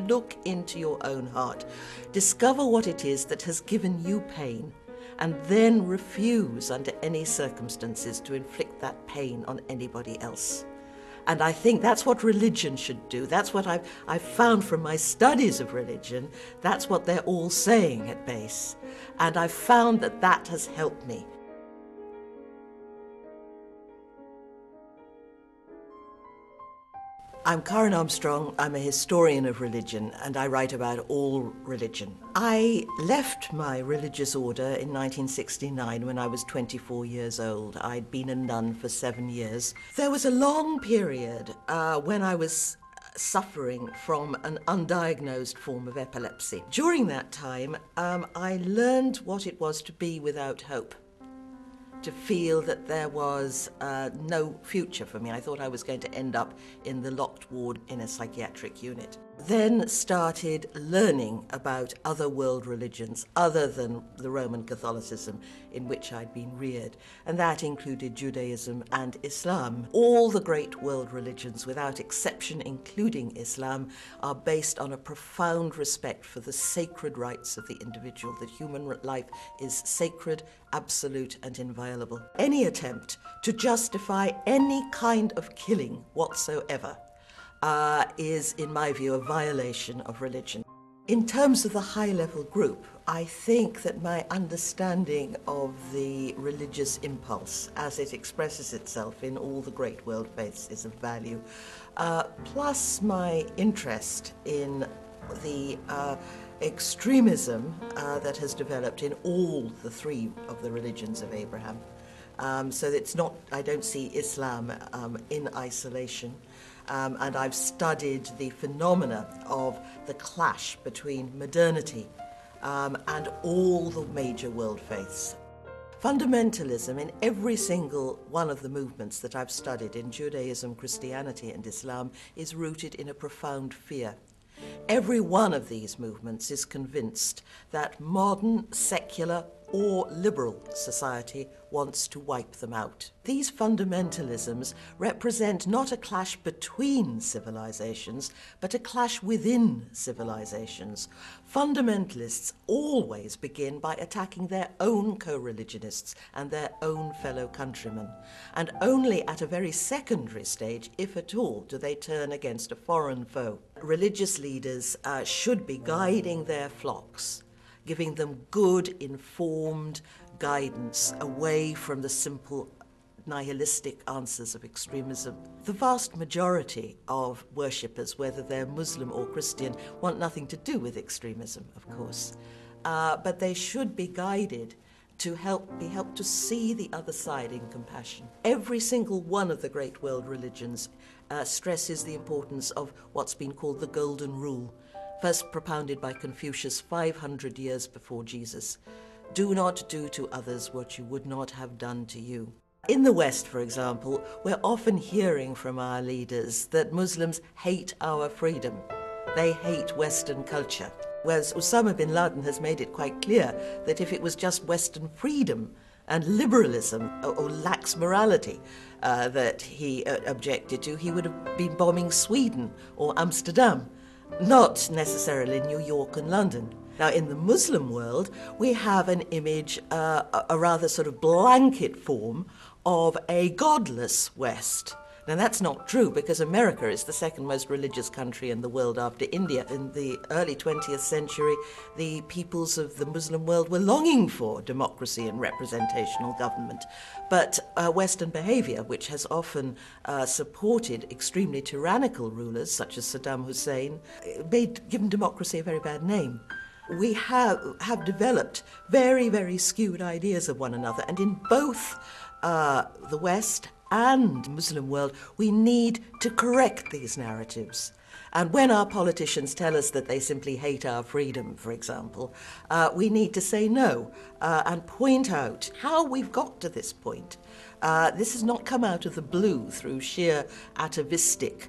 Look into your own heart. Discover what it is that has given you pain, and then refuse under any circumstances to inflict that pain on anybody else. And I think that's what religion should do. That's what I've found from my studies of religion. That's what they're all saying at base. And I've found that that has helped me. I'm Karen Armstrong. I'm a historian of religion, and I write about all religion. I left my religious order in 1969 when I was 24 years old. I'd been a nun for 7 years. There was a long period when I was suffering from an undiagnosed form of epilepsy. During that time, I learned what it was to be without hope, to feel that there was no future for me. I thought I was going to end up in the locked ward in a psychiatric unit. Then started learning about other world religions other than the Roman Catholicism in which I'd been reared, and that included Judaism and Islam. All the great world religions, without exception, including Islam, are based on a profound respect for the sacred rights of the individual, that human life is sacred, absolute, and inviolable. Any attempt to justify any kind of killing whatsoever is, in my view, a violation of religion. In terms of the high-level group, I think that my understanding of the religious impulse as it expresses itself in all the great world faiths is of value, plus my interest in the extremism that has developed in all the three of the religions of Abraham. So it's not, I don't see Islam in isolation. And I've studied the phenomena of the clash between modernity and all the major world faiths. Fundamentalism in every single one of the movements that I've studied in Judaism, Christianity, and Islam is rooted in a profound fear. Every one of these movements is convinced that modern, secular, or liberal society wants to wipe them out. These fundamentalisms represent not a clash between civilizations, but a clash within civilizations. Fundamentalists always begin by attacking their own co-religionists and their own fellow countrymen, and only at a very secondary stage, if at all, do they turn against a foreign foe. Religious leaders should be guiding their flocks, giving them good, informed guidance away from the simple nihilistic answers of extremism. The vast majority of worshippers, whether they're Muslim or Christian, want nothing to do with extremism, of course, but they should be guided to be helped to see the other side in compassion. Every single one of the great world religions stresses the importance of what's been called the Golden Rule, first propounded by Confucius 500 years before Jesus. Do not do to others what you would not have done to you. In the West, for example, we're often hearing from our leaders that Muslims hate our freedom. They hate Western culture. Whereas Osama bin Laden has made it quite clear that if it was just Western freedom and liberalism or lax morality that he objected to, he would have been bombing Sweden or Amsterdam, not necessarily New York and London. Now, in the Muslim world, we have an image, a rather sort of blanket form of a godless West. Now, that's not true, because America is the second most religious country in the world after India. In the early 20th century, the peoples of the Muslim world were longing for democracy and representational government. But Western behavior, which has often supported extremely tyrannical rulers, such as Saddam Hussein, given democracy a very bad name. We have developed very, very skewed ideas of one another, and in both the West and Muslim world, we need to correct these narratives. And when our politicians tell us that they simply hate our freedom, for example, we need to say no and point out how we've got to this point. This has not come out of the blue through sheer atavistic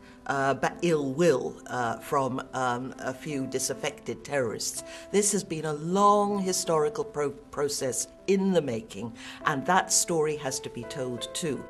ill will from a few disaffected terrorists. This has been a long historical process in the making, and that story has to be told too.